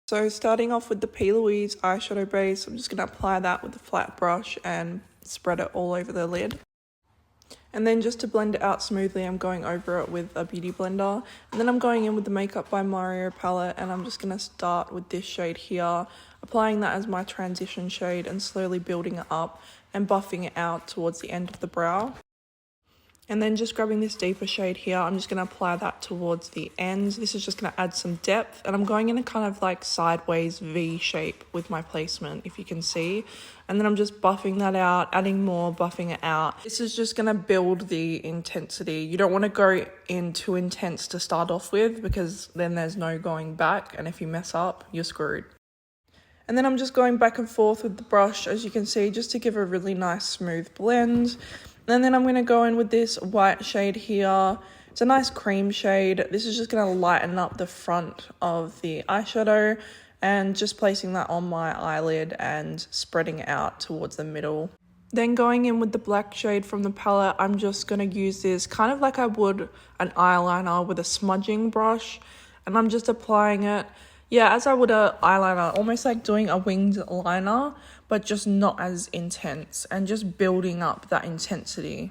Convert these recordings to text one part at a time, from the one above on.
So starting off with the P. Louise eyeshadow base, I'm just going to apply that with a flat brush and spread it all over the lid. And then just to blend it out smoothly, I'm going over it with a beauty blender. And then I'm going in with the Makeup by Mario palette, and I'm just going to start with this shade here, applying that as my transition shade and slowly building it up and buffing it out towards the end of the brow. And then just grabbing this deeper shade here, I'm just going to apply that towards the ends. This is just going to add some depth, and I'm going in a kind of like sideways V shape with my placement, if you can see. And then I'm just buffing that out, adding more, buffing it out. This is just going to build the intensity. You don't want to go in too intense to start off with, because then there's no going back, and if you mess up, you're screwed. And then I'm just going back and forth with the brush, as you can see, just to give a really nice smooth blend. And then I'm going to go in with this white shade here. It's a nice cream shade. This is just going to lighten up the front of the eyeshadow, and just placing that on my eyelid and spreading it out towards the middle. Then going in with the black shade from the palette, I'm just going to use this kind of like I would an eyeliner with a smudging brush. And I'm just applying it, yeah, as I would an eyeliner, almost like doing a winged liner, but just not as intense, and just building up that intensity.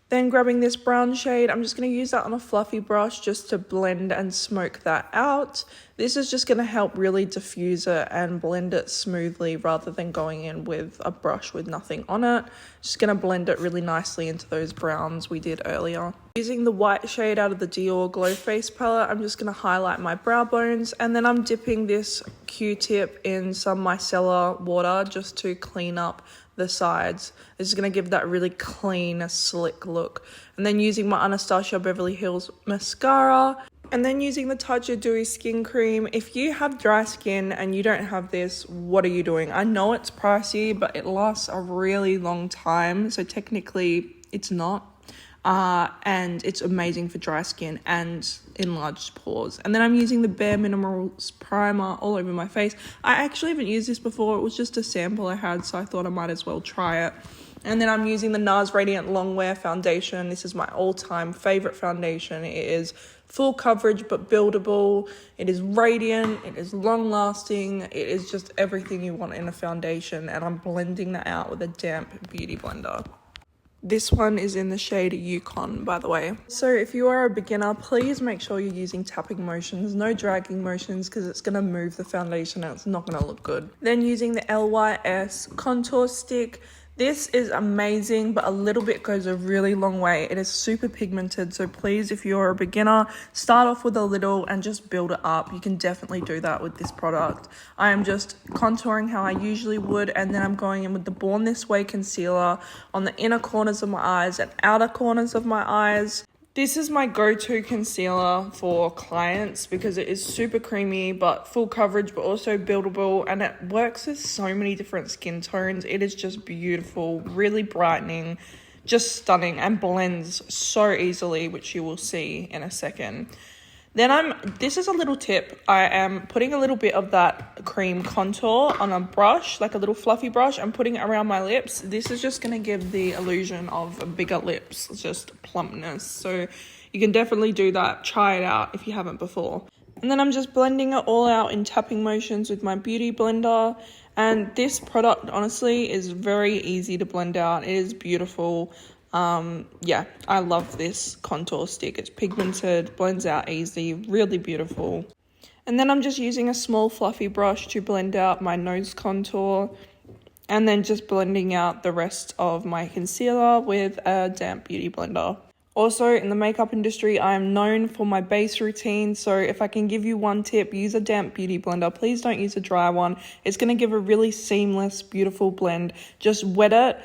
Then grabbing this brown shade, I'm just going to use that on a fluffy brush just to blend and smoke that out. This is just going to help really diffuse it and blend it smoothly, rather than going in with a brush with nothing on it. Just going to blend it really nicely into those browns we did earlier. Using the white shade out of the Dior Glow Face palette, I'm just going to highlight my brow bones, and then I'm dipping this Q-tip in some micellar water just to clean up the sides. This is going to give that really clean, slick look. And then using my Anastasia Beverly Hills mascara, and then using the Tatcha Dewy Skin Cream. If you have dry skin and you don't have this, what are you doing? I know it's pricey, but it lasts a really long time, so technically it's not. And it's amazing for dry skin and enlarged pores. And then I'm using the Bare Minerals primer all over my face. I actually haven't used this before. It was just a sample I had, so I thought I might as well try it. And then I'm using the NARS Radiant Longwear foundation. This is my all-time favorite foundation. It is full coverage but buildable. It is radiant. It is long-lasting. It is just everything you want in a foundation. And I'm blending that out with a damp beauty blender. This one is in the shade Yukon, by the way. So if you are a beginner, please make sure you're using tapping motions, no dragging motions, because it's going to move the foundation and it's not going to look good. Then using the LYS contour stick. This is amazing, but a little bit goes a really long way. It is super pigmented, so please, if you're a beginner, start off with a little and just build it up. You can definitely do that with this product. I am just contouring how I usually would, and then I'm going in with the Born This Way concealer on the inner corners of my eyes and outer corners of my eyes. This is my go-to concealer for clients because it is super creamy but full coverage, but also buildable, and it works with so many different skin tones. It is just beautiful, really brightening, just stunning, and blends so easily, which you will see in a second. Then this is a little tip. I am putting a little bit of that cream contour on a brush, like a little fluffy brush, and putting it around my lips. This is just going to give the illusion of bigger lips, just plumpness. So you can definitely do that. Try it out if you haven't before. And then I'm just blending it all out in tapping motions with my beauty blender. And this product, honestly, is very easy to blend out. It is beautiful. Yeah, I love this contour stick. It's pigmented, blends out easy, really beautiful. And then I'm just using a small fluffy brush to blend out my nose contour, and then just blending out the rest of my concealer with a damp beauty blender. Also, in the makeup industry, I am known for my base routine, so if I can give you one tip, use a damp beauty blender. Please don't use a dry one. It's going to give a really seamless, beautiful blend. Just wet it,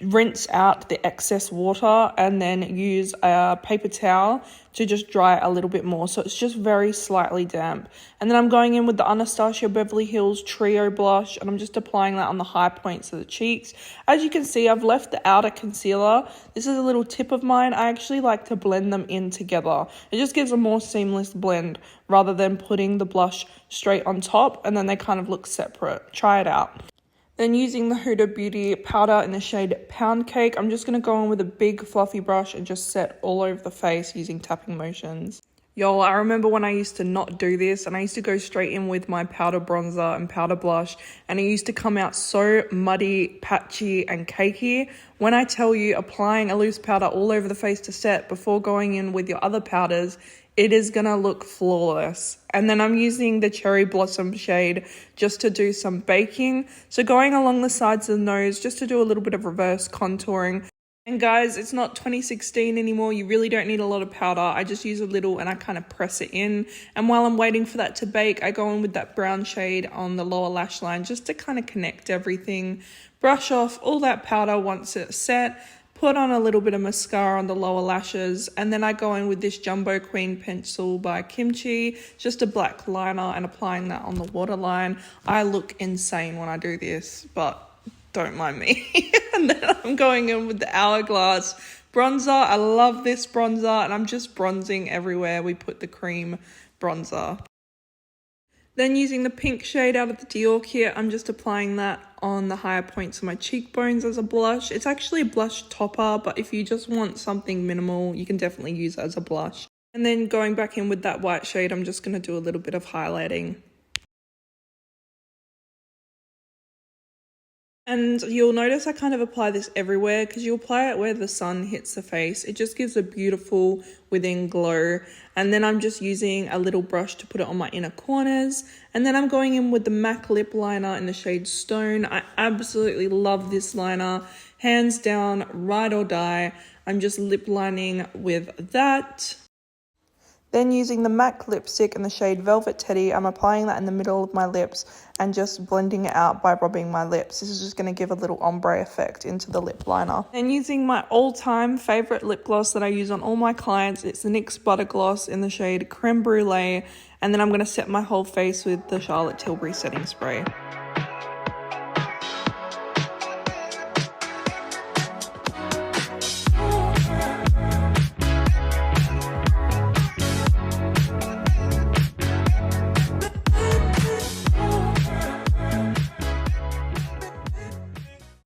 rinse out the excess water, and then use a paper towel to just dry it a little bit more, so it's just very slightly damp. And then I'm going in with the Anastasia Beverly Hills Trio blush, and I'm just applying that on the high points of the cheeks. As you can see, I've left the outer concealer. This is a little tip of mine. I actually like to blend them in together. It just gives a more seamless blend rather than putting the blush straight on top and then they kind of look separate. Try it out. Then using the Huda Beauty powder in the shade Pound Cake, I'm just going to go in with a big fluffy brush and just set all over the face using tapping motions. Yo, I remember when I used to not do this and I used to go straight in with my powder bronzer and powder blush, and it used to come out so muddy, patchy and cakey. When I tell you applying a loose powder all over the face to set before going in with your other powders, it is gonna look flawless. And then I'm using the Cherry Blossom shade just to do some baking. So going along the sides of the nose just to do a little bit of reverse contouring. And guys, it's not 2016 anymore. You really don't need a lot of powder. I just use a little and I kind of press it in. And while I'm waiting for that to bake, I go in with that brown shade on the lower lash line just to kind of connect everything. Brush off all that powder once it's set. Put on a little bit of mascara on the lower lashes. And then I go in with this Jumbo Queen pencil by Kimchi. Just a black liner and applying that on the waterline. I look insane when I do this, but don't mind me. And then I'm going in with the Hourglass bronzer. I love this bronzer and I'm just bronzing everywhere we put the cream bronzer. Then using the pink shade out of the Dior kit, I'm just applying that on the higher points of my cheekbones as a blush. It's actually a blush topper, but if you just want something minimal, you can definitely use it as a blush. And then going back in with that white shade, I'm just going to do a little bit of highlighting. And you'll notice I kind of apply this everywhere because you apply it where the sun hits the face. It just gives a beautiful within glow. And then I'm just using a little brush to put it on my inner corners. And then I'm going in with the MAC lip liner in the shade Stone. I absolutely love this liner. Hands down, ride or die. I'm just lip lining with that. Then using the MAC lipstick in the shade Velvet Teddy, I'm applying that in the middle of my lips and just blending it out by rubbing my lips. This is just going to give a little ombre effect into the lip liner. And using my all-time favorite lip gloss that I use on all my clients, it's the NYX Butter Gloss in the shade Creme Brulee. And then I'm going to set my whole face with the Charlotte Tilbury setting spray.